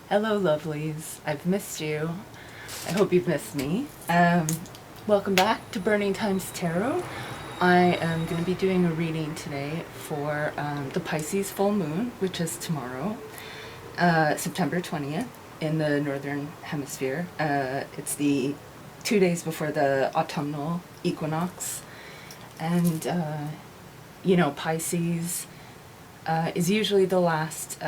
Hello, lovelies. I've missed you. I hope you've missed me. Welcome back to Burning Times Tarot. I am going to be doing a reading today for the Pisces Full Moon, which is tomorrow, September 20th, in the Northern Hemisphere. It's the 2 days before the autumnal equinox. And, Pisces is usually the last...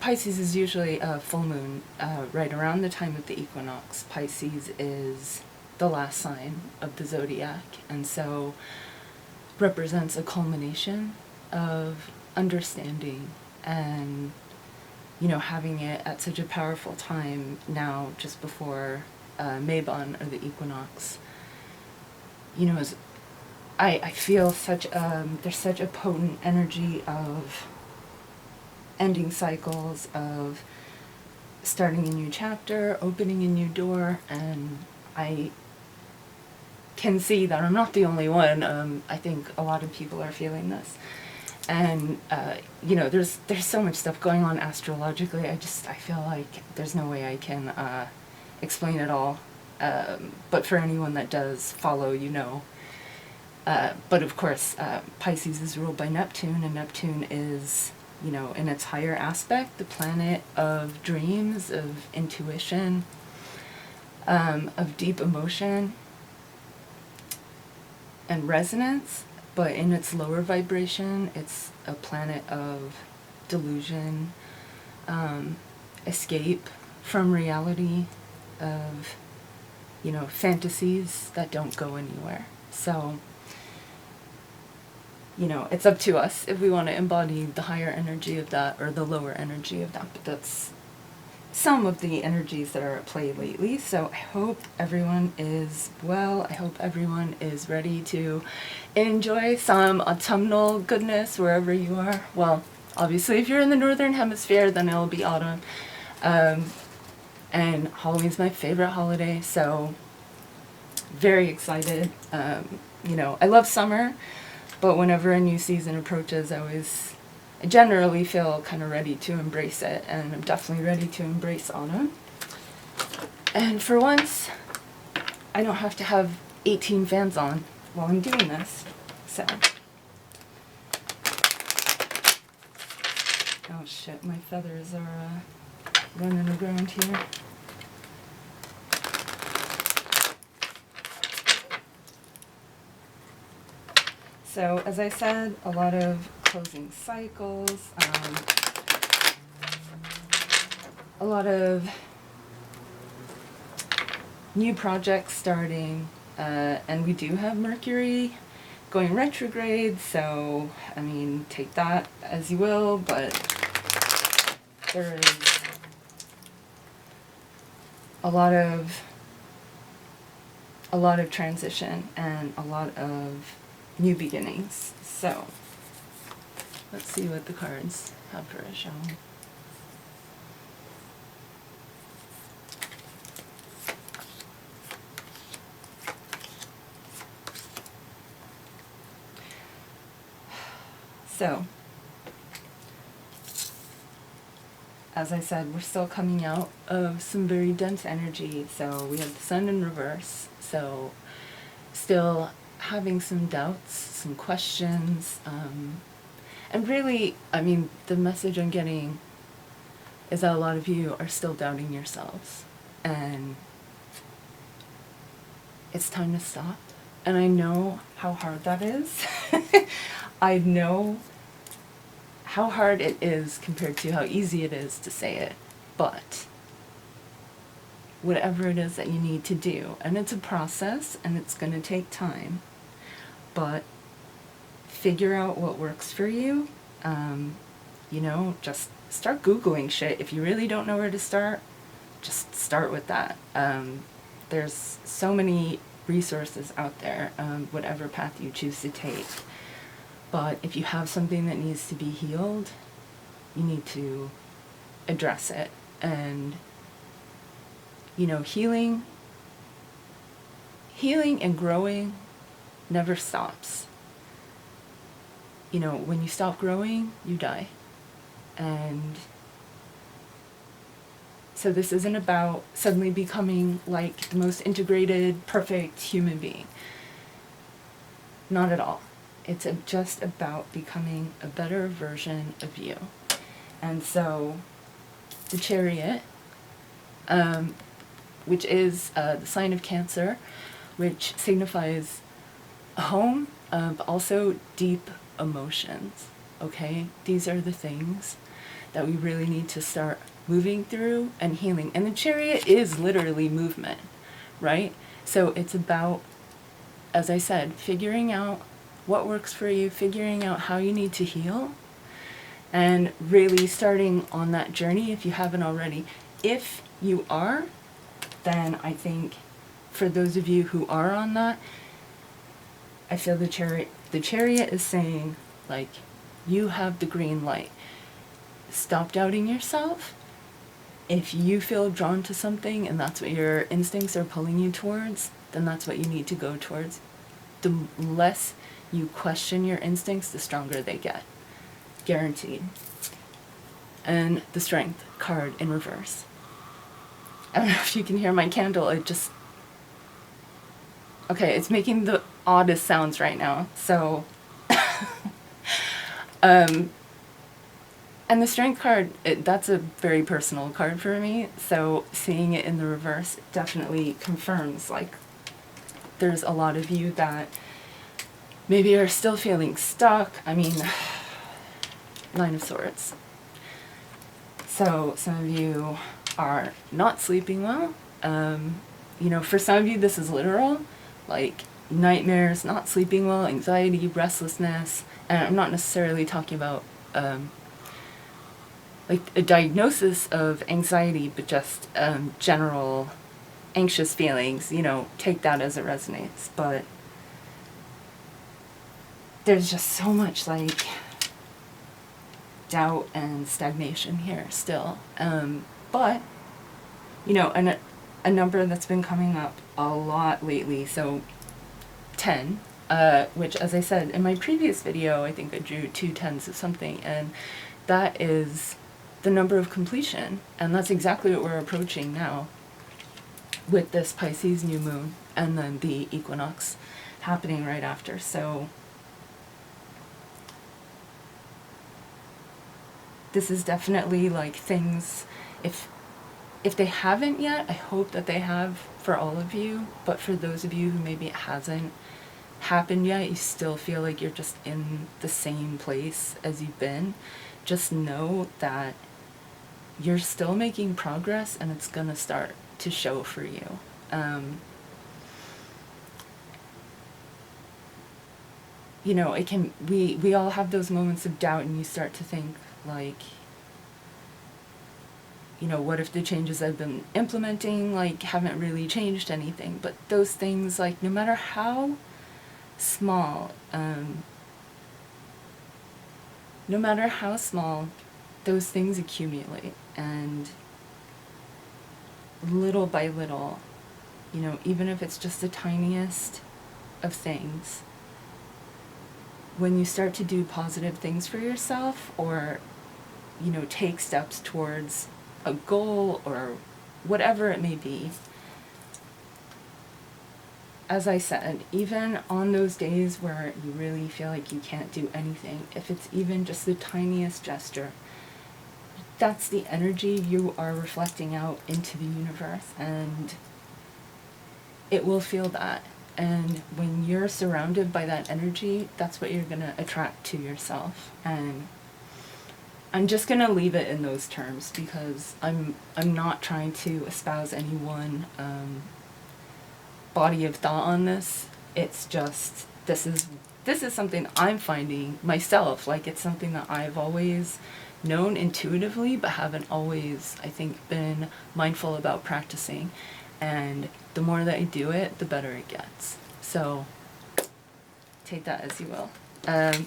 Pisces is usually a full moon right around the time of the equinox. Pisces is the last sign of the zodiac, and so represents a culmination of understanding and, having it at such a powerful time now, just before Mabon, or the equinox. I feel there's such a potent energy of ending cycles, of starting a new chapter, opening a new door, and I can see that I'm not the only one. I think a lot of people are feeling this. And, there's so much stuff going on astrologically. I feel like there's no way I can explain it all. But for anyone that does follow, But of course, Pisces is ruled by Neptune, and Neptune is, in its higher aspect, the planet of dreams, of intuition, of deep emotion and resonance. But in its lower vibration, it's a planet of delusion, escape from reality, of, fantasies that don't go anywhere. So, it's up to us if we want to embody the higher energy of that or the lower energy of that. But that's some of the energies that are at play lately. So I hope everyone is well. I hope everyone is ready to enjoy some autumnal goodness wherever you are. Well, obviously, if you're in the Northern Hemisphere, then it'll be autumn. And Halloween's my favorite holiday, so very excited. I love summer. But whenever a new season approaches, I generally feel kind of ready to embrace it, and I'm definitely ready to embrace autumn. And for once, I don't have to have 18 fans on while I'm doing this. So, oh shit, my feathers are running around here. So, as I said, a lot of closing cycles, a lot of new projects starting, and we do have Mercury going retrograde, so, take that as you will, but there is a lot of transition and a lot of new beginnings. So, let's see what the cards have for us, shall we? So, as I said, we're still coming out of some very dense energy. So we have the sun in reverse, so still having some doubts, some questions, and really, the message I'm getting is that a lot of you are still doubting yourselves, and it's time to stop. And I know how hard that is. I know how hard it is compared to how easy it is to say it, but whatever it is that you need to do, and it's a process, and it's going to take time, but figure out what works for you. Just start Googling shit. If you really don't know where to start, just start with that. There's so many resources out there, whatever path you choose to take. But if you have something that needs to be healed, you need to address it. And, healing and growing never stops. When you stop growing, you die. And So this isn't about suddenly becoming like the most integrated, perfect human being. Not at all. It's just about becoming a better version of you. And so the Chariot, which is the sign of Cancer, which signifies home, but also deep emotions, okay? These are the things that we really need to start moving through and healing. And the Chariot is literally movement, right? So it's about, as I said, figuring out what works for you, figuring out how you need to heal, and really starting on that journey if you haven't already. If you are, then I think for those of you who are on that, I feel the chariot is saying, like, you have the green light. Stop doubting yourself. If you feel drawn to something and that's what your instincts are pulling you towards, then that's what you need to go towards. The less you question your instincts, the stronger they get. Guaranteed. And the Strength card in reverse. I don't know if you can hear my candle. Okay, it's making the oddest sounds right now. So, and the Strength card, that's a very personal card for me. So seeing it in the reverse definitely confirms, like, there's a lot of you that maybe are still feeling stuck. I mean, Nine of Swords. So some of you are not sleeping well. For some of you, this is literal, like nightmares, not sleeping well, anxiety, restlessness. And I'm not necessarily talking about like a diagnosis of anxiety, but just general anxious feelings. Take that as it resonates. But there's just so much like doubt and stagnation here still. But a number that's been coming up a lot lately, so 10, which, as I said in my previous video, I think I drew 2 tens of something, and that is the number of completion, and that's exactly what we're approaching now with this Pisces new moon and then the equinox happening right after. So this is definitely like things, if they haven't yet, I hope that they have for all of you, but for those of you who maybe it hasn't happened yet, you still feel like you're just in the same place as you've been, just know that you're still making progress and it's gonna start to show for you. It can, we all have those moments of doubt, and you start to think like, what if the changes I've been implementing, like, haven't really changed anything? But those things, like, no matter how small, those things accumulate. And little by little, even if it's just the tiniest of things, when you start to do positive things for yourself, or, take steps towards a goal or whatever it may be, as I said, even on those days where you really feel like you can't do anything, if it's even just the tiniest gesture, that's the energy you are reflecting out into the universe, and it will feel that. And when you're surrounded by that energy, that's what you're going to attract to yourself. And I'm just going to leave it in those terms, because I'm not trying to espouse any one body of thought on this. It's just, this is something I'm finding myself, like, it's something that I've always known intuitively, but haven't always, I think, been mindful about practicing. And the more that I do it, the better it gets. So take that as you will.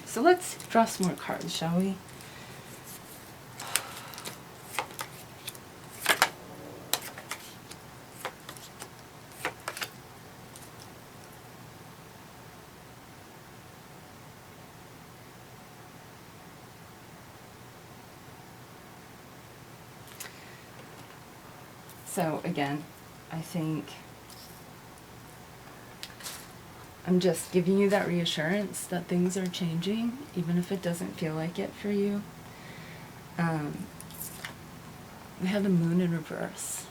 So let's draw some more cards, shall we? So again, I think I'm just giving you that reassurance that things are changing, even if it doesn't feel like it for you. We have the moon in reverse,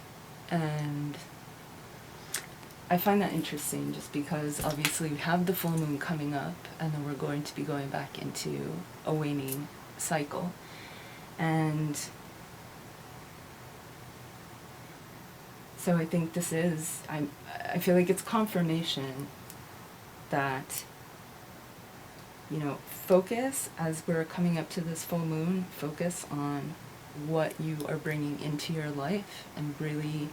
and I find that interesting just because obviously we have the full moon coming up, and then we're going to be going back into a waning cycle. And so I think this is, I feel like it's confirmation that, you know, focus as we're coming up to this full moon, focus on what you are bringing into your life and really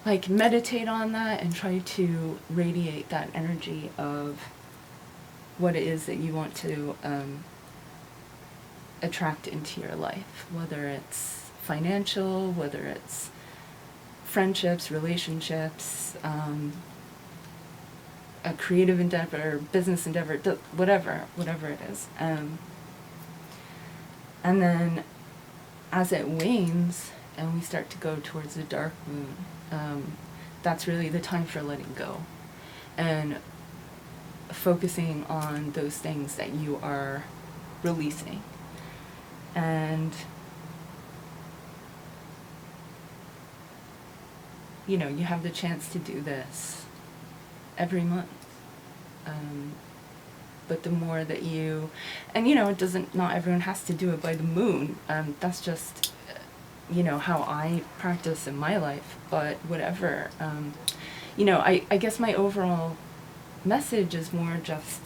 like meditate on that and try to radiate that energy of what it is that you want to attract into your life, whether it's financial, whether it's friendships, relationships, a creative endeavor, business endeavor, whatever it is. And then as it wanes and we start to go towards the dark moon, that's really the time for letting go and focusing on those things that you are releasing. And you know, you have the chance to do this every month. But the more that you, and you know, it doesn't, not everyone has to do it by the moon. That's just, you know, how I practice in my life, but whatever. You know, I guess my overall message is more just,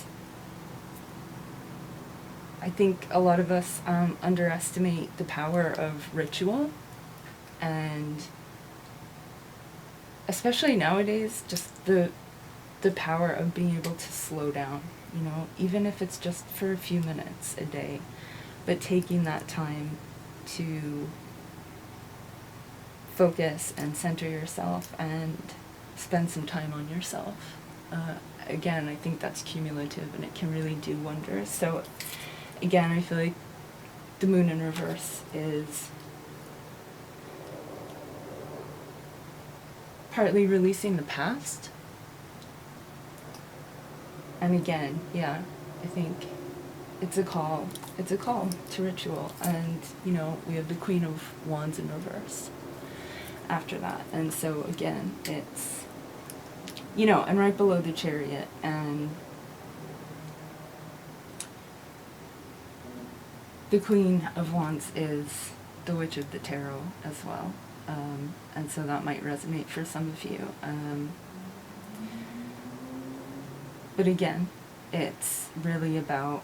I think a lot of us underestimate the power of ritual, and especially nowadays, just the power of being able to slow down, you know, even if it's just for a few minutes a day, but taking that time to focus and center yourself and spend some time on yourself. Again, I think that's cumulative and it can really do wonders. So again, I feel like the moon in reverse is partly releasing the past. And again, yeah, I think it's a call to ritual. And, you know, we have the Queen of Wands in reverse after that. And so again, it's, you know, and right below the Chariot, and the Queen of Wands is the Witch of the Tarot as well. And so that might resonate for some of you. But again, it's really about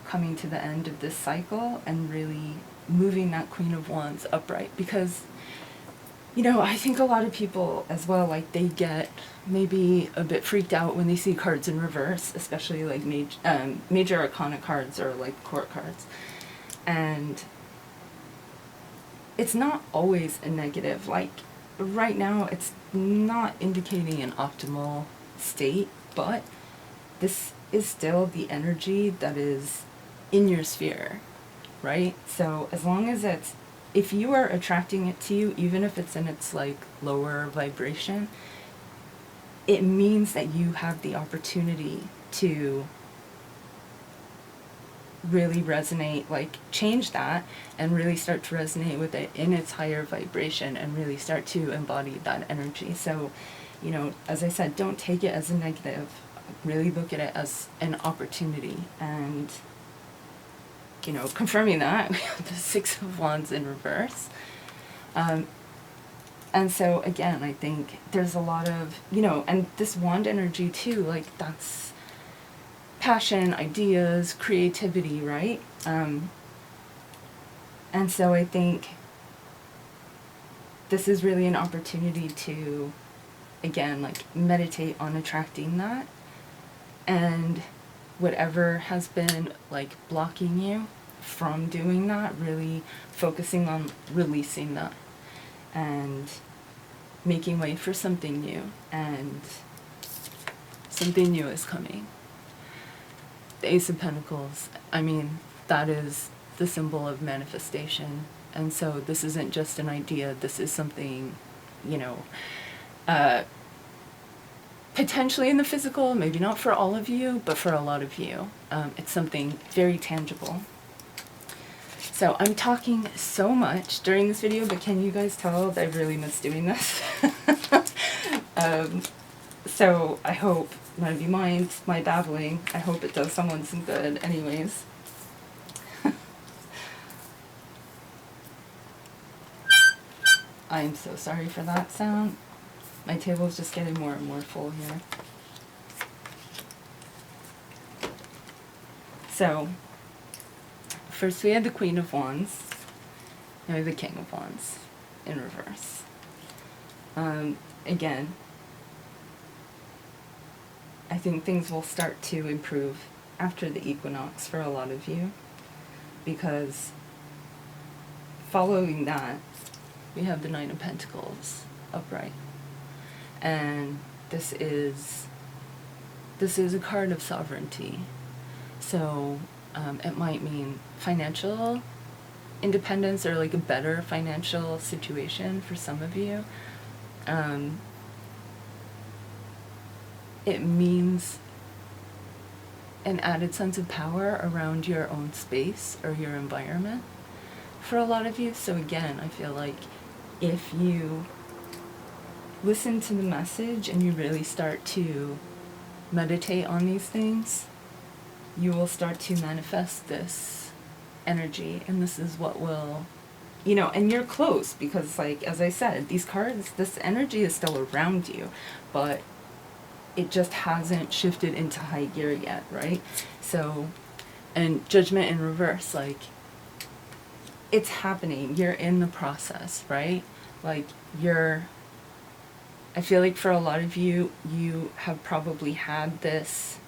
coming to the end of this cycle and really moving that Queen of Wands upright. Because, you know, I think a lot of people as well, like, they get maybe a bit freaked out when they see cards in reverse, especially like major arcana cards or like court cards. And it's not always a negative. Like, right now, it's not indicating an optimal state, but this is still the energy that is in your sphere, right? So as long as it's, if you are attracting it to you, even if it's in its like lower vibration, it means that you have the opportunity to really resonate, like change that and really start to resonate with it in its higher vibration and really start to embody that energy. So, you know, as I said, don't take it as a negative. Really look at it as an opportunity. And, you know, confirming that, we have the Six of Wands in reverse. And so, again, I think there's a lot of, you know, and this wand energy too, like, that's passion, ideas, creativity, right? And so I think this is really an opportunity to, again, like, meditate on attracting that. And whatever has been, like, blocking you from doing that, really focusing on releasing that and making way for something new. And something new is coming. The Ace of Pentacles, I mean, that is the symbol of manifestation. And so this isn't just an idea, this is something you know, potentially in the physical, maybe not for all of you, but for a lot of you. It's something very tangible. So I'm talking so much during this video, but can you guys tell that I really miss doing this? So I hope none of you mind my babbling. I hope it does someone some good anyways. I'm so sorry for that sound. My table's just getting more and more full here. So, first we had the Queen of Wands, now we have the King of Wands in reverse. Again, I think things will start to improve after the equinox for a lot of you, because following that, we have the Nine of Pentacles upright. And this is a card of sovereignty. So it might mean financial independence, or like a better financial situation for some of you. It means an added sense of power around your own space or your environment for a lot of you. So again, I feel like if you listen to the message and you really start to meditate on these things, you will start to manifest this energy, and this is what will, you know, and you're close, because like, as I said, these cards, this energy is still around you, but it just hasn't shifted into high gear yet, right? So, and Judgment in reverse, like, it's happening, you're in the process, right? Like, I feel like for a lot of you, you have probably had this,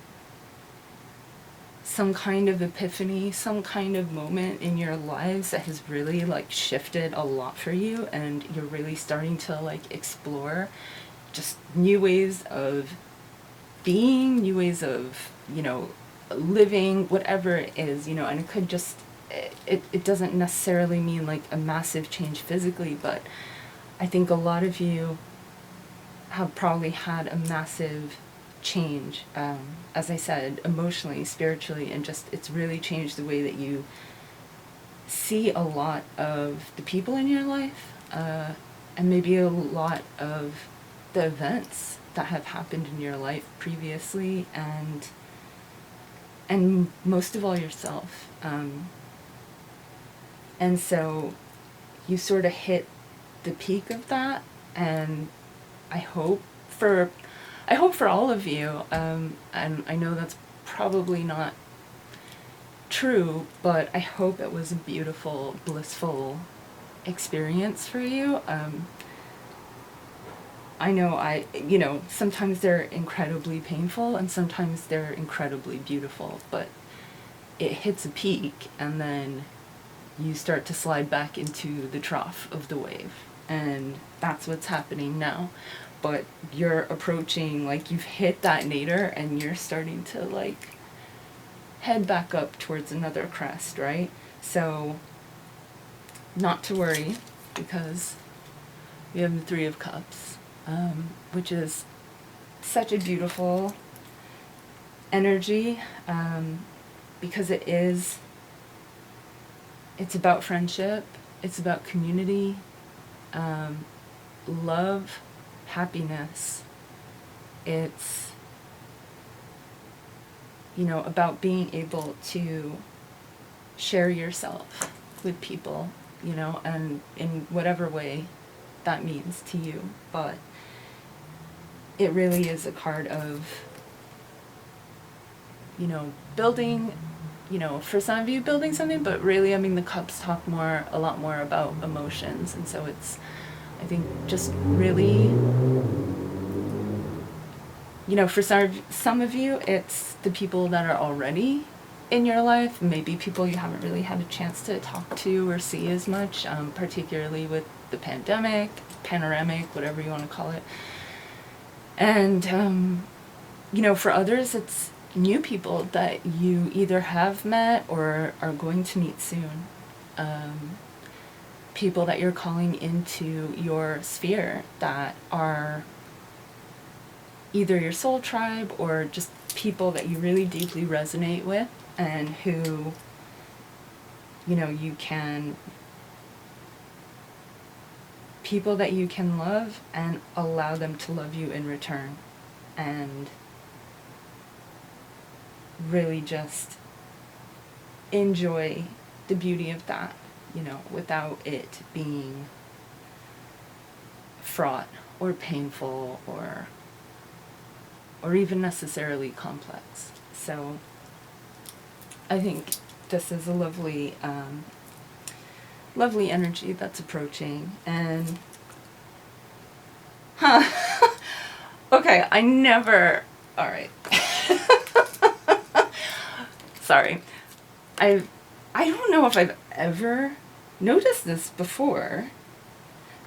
some kind of epiphany, some kind of moment in your lives that has really like shifted a lot for you, and you're really starting to like explore just new ways of being, new ways of, you know, living, whatever it is, you know. And it could just, it doesn't necessarily mean like a massive change physically, but I think a lot of you have probably had a massive change, as I said, emotionally, spiritually, and just it's really changed the way that you see a lot of the people in your life, and maybe a lot of the events that have happened in your life previously, and most of all yourself. And so you sort of hit the peak of that, and I hope for all of you, and I know that's probably not true, but I hope it was a beautiful, blissful experience for you. I know you know, sometimes they're incredibly painful and sometimes they're incredibly beautiful, but it hits a peak and then you start to slide back into the trough of the wave, and that's what's happening now. But you're approaching, like, you've hit that nadir and you're starting to like head back up towards another crest, right? So not to worry, because we have the Three of Cups, which is such a beautiful energy, because it's about friendship, it's about community, love, happiness. It's, you know, about being able to share yourself with people, you know, and in whatever way that means to you. But it really is a card of, you know, building, you know, for some of you building something, but really, I mean, the cups talk a lot more about emotions, and so it's, I think, just really, you know, for some of you, it's the people that are already in your life, maybe people you haven't really had a chance to talk to or see as much, particularly with the panoramic, whatever you want to call it. And, you know, for others, it's new people that you either have met or are going to meet soon. people that you're calling into your sphere that are either your soul tribe or just people that you really deeply resonate with, and who, people that you can love and allow them to love you in return, and really just enjoy the beauty of that, without it being fraught or painful or even necessarily complex. So I think this is a lovely energy that's approaching. And okay, all right. Sorry. I don't know if I've ever noticed this before.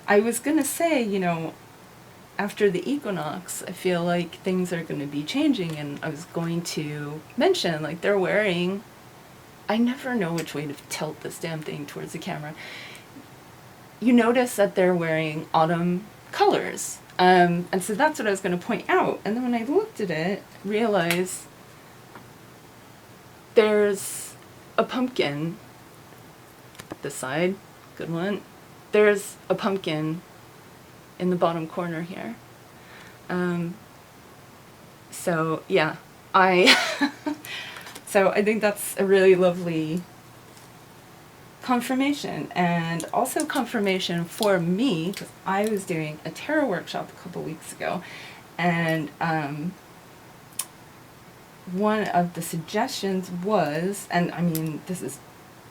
I was gonna say, after the equinox, I feel like things are going to be changing, and I was going to mention, like, they're wearing, I never know which way to tilt this damn thing towards the camera. You notice that they're wearing autumn colors, and so that's what I was going to point out. And then when I looked at it, realized there's a pumpkin this side, good one. There's a pumpkin in the bottom corner here. So yeah, so I think that's a really lovely confirmation, and also confirmation for me, because I was doing a tarot workshop a couple weeks ago, and one of the suggestions was, and I mean, this is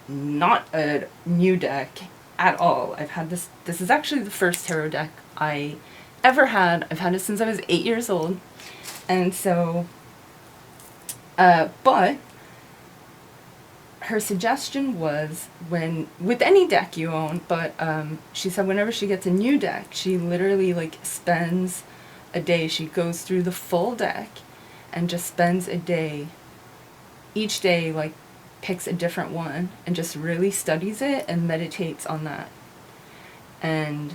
not a new deck at all. I've had this is actually the first tarot deck I ever had. I've had it since I was 8 years old. And so, but her suggestion was, with any deck you own, but she said whenever she gets a new deck, she literally spends a day, she goes through the full deck and just spends a day, each day picks a different one and just really studies it and meditates on that, and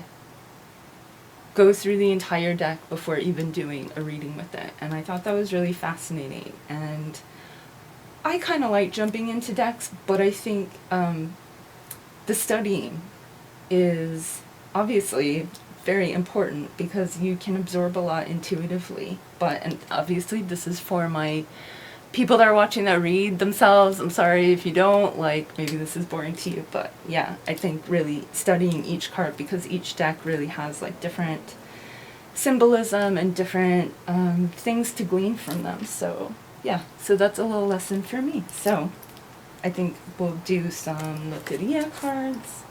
goes through the entire deck before even doing a reading with it. And I thought that was really fascinating. And I kind of like jumping into decks, but I think the studying is obviously very important, because you can absorb a lot intuitively. And obviously this is for my people that are watching that read themselves. I'm sorry if you don't, maybe this is boring to you, but yeah, I think really studying each card, because each deck really has different symbolism and different things to glean from them. So yeah, so that's a little lesson for me. So I think we'll do some Loteria cards.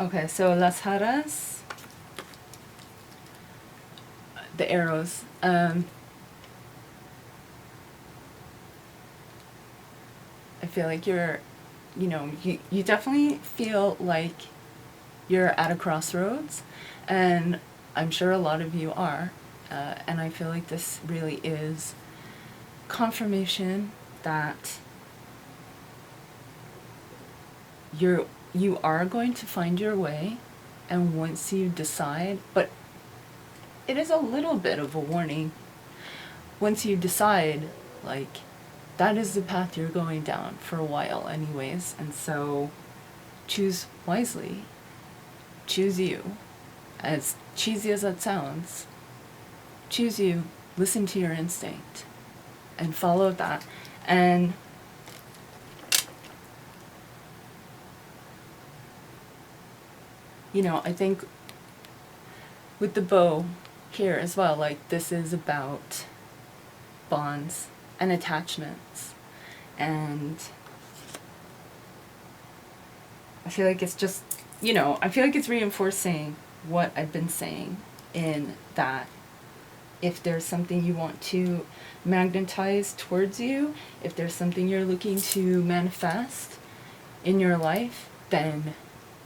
Okay, so las jaras, the arrows. I feel like you're, you definitely feel like you're at a crossroads, and I'm sure a lot of you are. And I feel like this really is confirmation that you are going to find your way, and once you decide, but it is a little bit of a warning. Once you decide, that is the path you're going down for a while anyways, and so choose wisely. Choose you. As cheesy as that sounds, choose you, listen to your instinct, and follow that. And I think with the bow here as well, this is about bonds and attachments, and I feel like it's just, I feel like it's reinforcing what I've been saying, in that if there's something you want to magnetize towards you, if there's something you're looking to manifest, in your life, then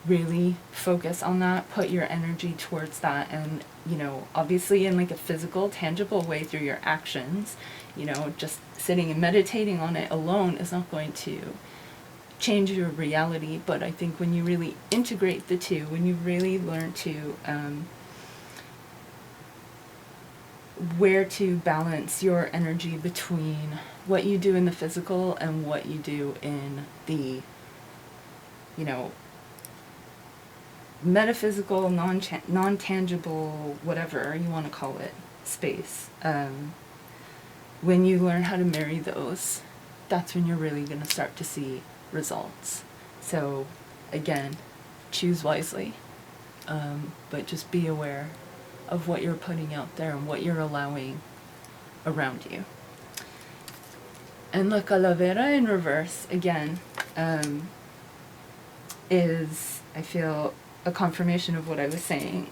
really focus on that, put your energy towards that, and, you know, obviously in like a physical, tangible way through your actions. You know, just sitting and meditating on it alone is not going to change your reality, but I think when you really integrate the two, when you really learn to where to balance your energy between what you do in the physical and what you do in the, you know, metaphysical, non-tangible, whatever you want to call it, space. When you learn how to marry those, that's when you're really going to start to see results. So, again, choose wisely, but just be aware of what you're putting out there and what you're allowing around you. And La Calavera in reverse, again, is, I feel, a confirmation of what I was saying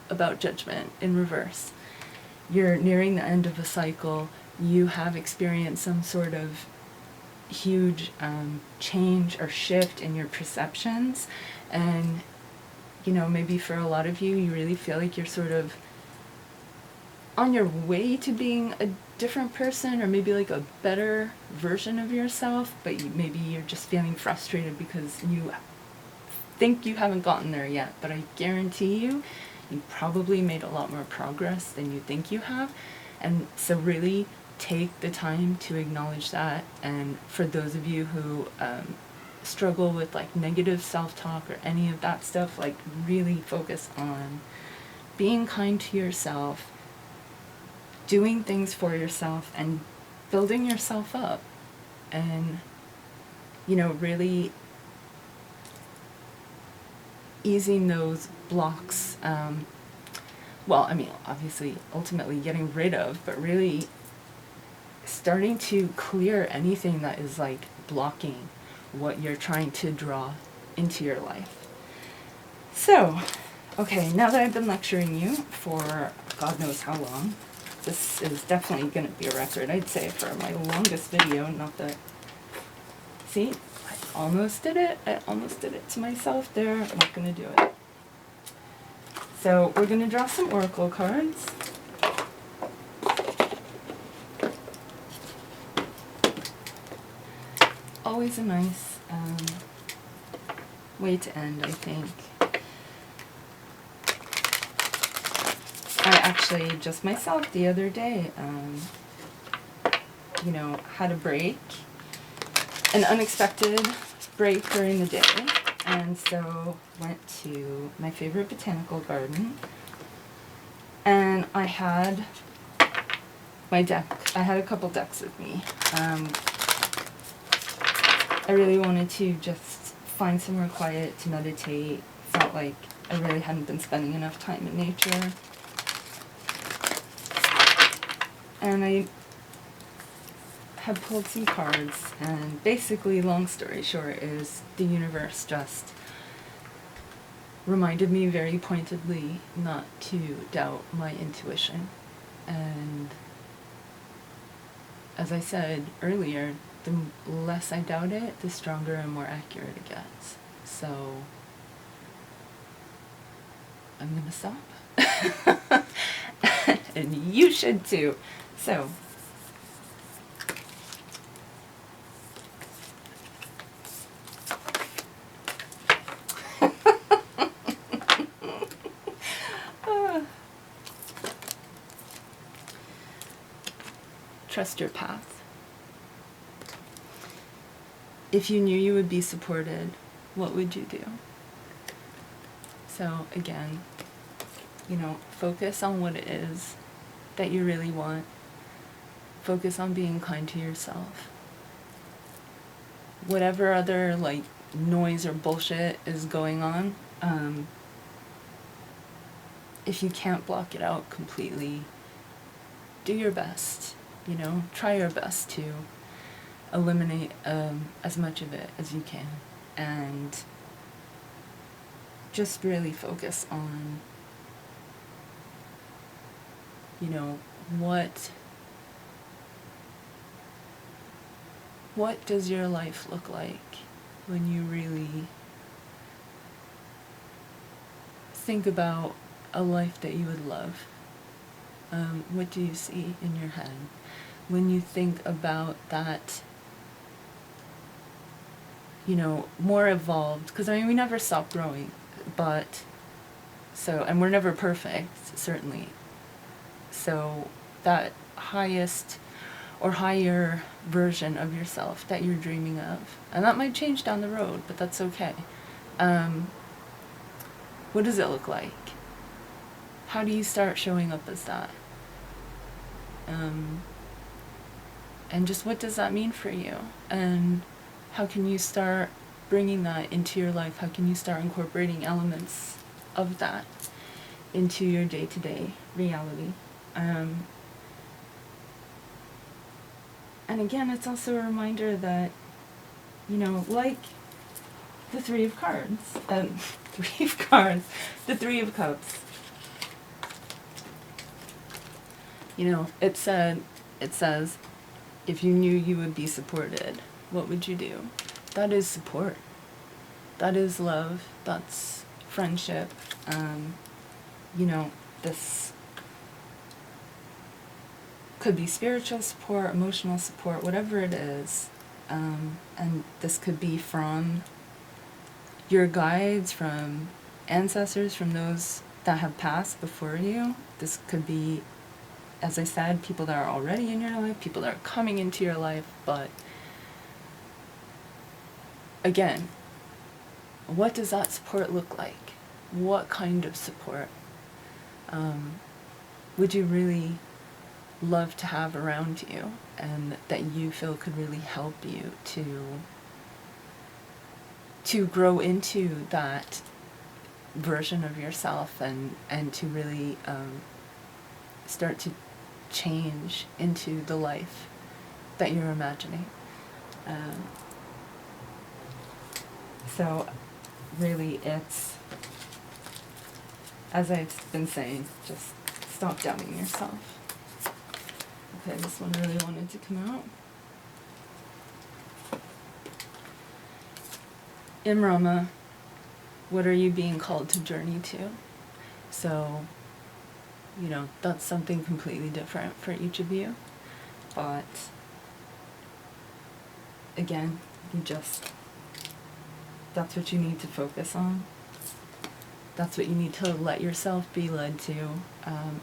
about judgment in reverse. You're nearing the end of a cycle. You have experienced some sort of huge change or shift in your perceptions, and, you know, maybe for a lot of you, you really feel like you're sort of on your way to being a different person, or maybe like a better version of yourself, but maybe you're just feeling frustrated because you think you haven't gotten there yet. But I guarantee you, you probably made a lot more progress than you think you have. And so really take the time to acknowledge that. And for those of you who struggle with like negative self-talk or any of that stuff, like really focus on being kind to yourself, doing things for yourself, and building yourself up, and, you know, really easing those blocks. Well, I mean, obviously, ultimately getting rid of, but really starting to clear anything that is like blocking what you're trying to draw into your life. So, okay, now that I've been lecturing you for God knows how long, this is definitely going to be a record, I'd say, for my longest video. Not that, see, I almost did it. I almost did it to myself there. I'm not going to do it. So we're going to draw some oracle cards. Always a nice way to end, I think. I actually just myself the other day, you know, had a break, an unexpected break during the day, and so went to my favorite botanical garden, and I had my deck. I had a couple decks with me. I really wanted to just find somewhere quiet to meditate. Felt like I really hadn't been spending enough time in nature. And I had pulled some cards, and basically, long story short, is the universe just reminded me very pointedly not to doubt my intuition. And as I said earlier, the less I doubt it, the stronger and more accurate it gets. So I'm gonna stop. And you should too. So trust your path. If you knew you would be supported, what would you do? So again, you know, focus on what it is that you really want. Focus on being kind to yourself. Whatever other like noise or bullshit is going on, if you can't block it out completely, do your best. You know, try your best to eliminate as much of it as you can, and just really focus on, you know, what does your life look like when you really think about a life that you would love? What do you see in your head when you think about that, more evolved? Because we never stop growing, but and we're never perfect, certainly. So that highest or higher version of yourself that you're dreaming of, and that might change down the road, but that's okay. What does it look like? How do you start showing up as that? And just what does that mean for you? And how can you start bringing that into your life? How can you start incorporating elements of that into your day-to-day reality? And again, it's also a reminder that, like the Three of Cards, the Three of Cups, it says, if you knew you would be supported, what would you do? That is support. That is love. That's friendship. This could be spiritual support, emotional support, whatever it is. And this could be from your guides, from ancestors, from those that have passed before you. This could be, as I said, people that are already in your life, people that are coming into your life. But again, what does that support look like? What kind of support would you really love to have around you, and that you feel could really help you to grow into that version of yourself, and to really start to change into the life that you're imagining. So really, it's, as I've been saying, just stop doubting yourself. Okay, this one really wanted to come out. Imrama, what are you being called to journey to? So, that's something completely different for each of you. But, again, that's what you need to focus on. That's what you need to let yourself be led to.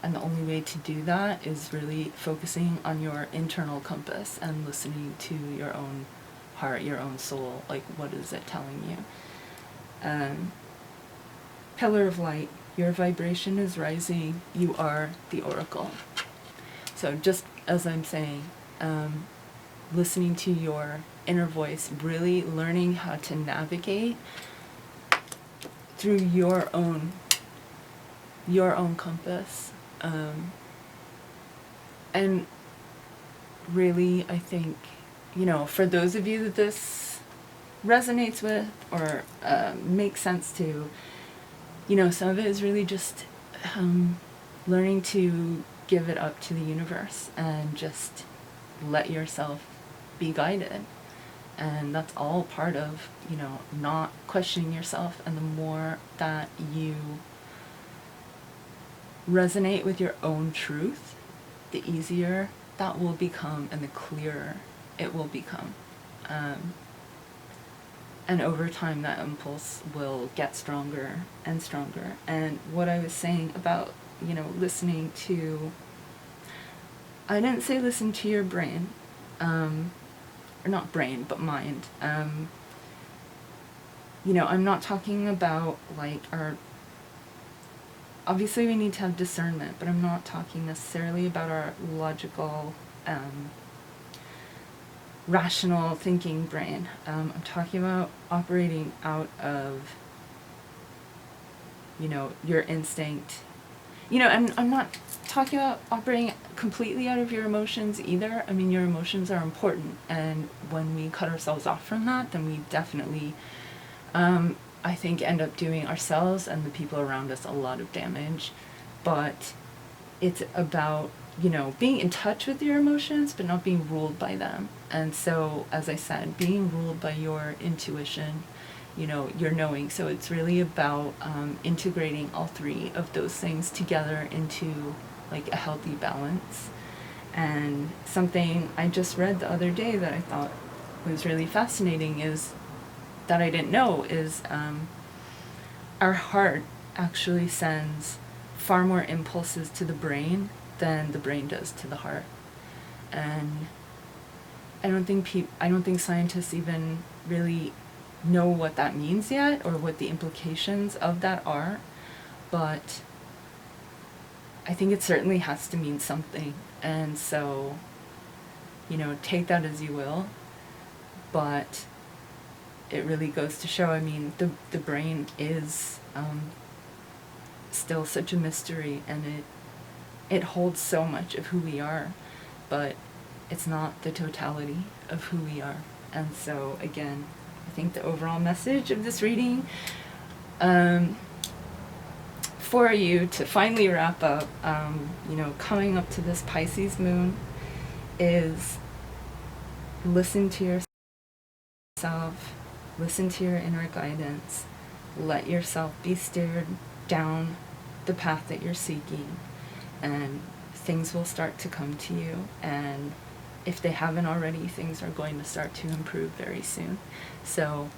And the only way to do that is really focusing on your internal compass and listening to your own heart, your own soul. Like, what is it telling you? Pillar of light, your vibration is rising. You are the oracle. So just as I'm saying, listening to your inner voice, really learning how to navigate through your own compass, and really, I think, for those of you that this resonates with or makes sense to, some of it is really just learning to give it up to the universe and just let yourself be guided. And that's all part of, not questioning yourself. And the more that you resonate with your own truth, the easier that will become and the clearer it will become. And over time, that impulse will get stronger and stronger. And what I was saying about, listening to, I didn't say listen to your brain, or not brain, but mind. I'm not talking about, obviously we need to have discernment, but I'm not talking necessarily about our logical, rational thinking brain. I'm talking about operating out of, your instinct. And I'm not talking about operating completely out of your emotions either. I mean, your emotions are important, and when we cut ourselves off from that, then we definitely, I think, end up doing ourselves and the people around us a lot of damage. But it's about you know, being in touch with your emotions, but not being ruled by them. And so, as I said, being ruled by your intuition, you know, your knowing. So it's really about integrating all three of those things together into like a healthy balance. And something I just read the other day that I thought was really fascinating is that I didn't know is our heart actually sends far more impulses to the brain than the brain does to the heart. And I don't think scientists even really know what that means yet or what the implications of that are, but I think it certainly has to mean something. And so, you know, take that as you will, but it really goes to show, I mean, the brain is still such a mystery, and it holds so much of who we are, but it's not the totality of who we are. And so, again, I think the overall message of this reading, for you to finally wrap up, you know, coming up to this Pisces moon, is listen to yourself, listen to your inner guidance, let yourself be steered down the path that you're seeking, and things will start to come to you. And if they haven't already, things are going to start to improve very soon. So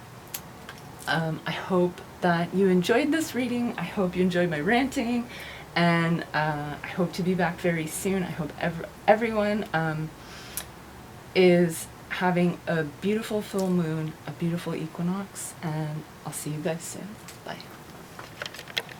I hope that you enjoyed this reading. I hope you enjoyed my ranting, and I hope to be back very soon. I hope everyone is having a beautiful full moon, a beautiful equinox, and I'll see you guys soon. Bye.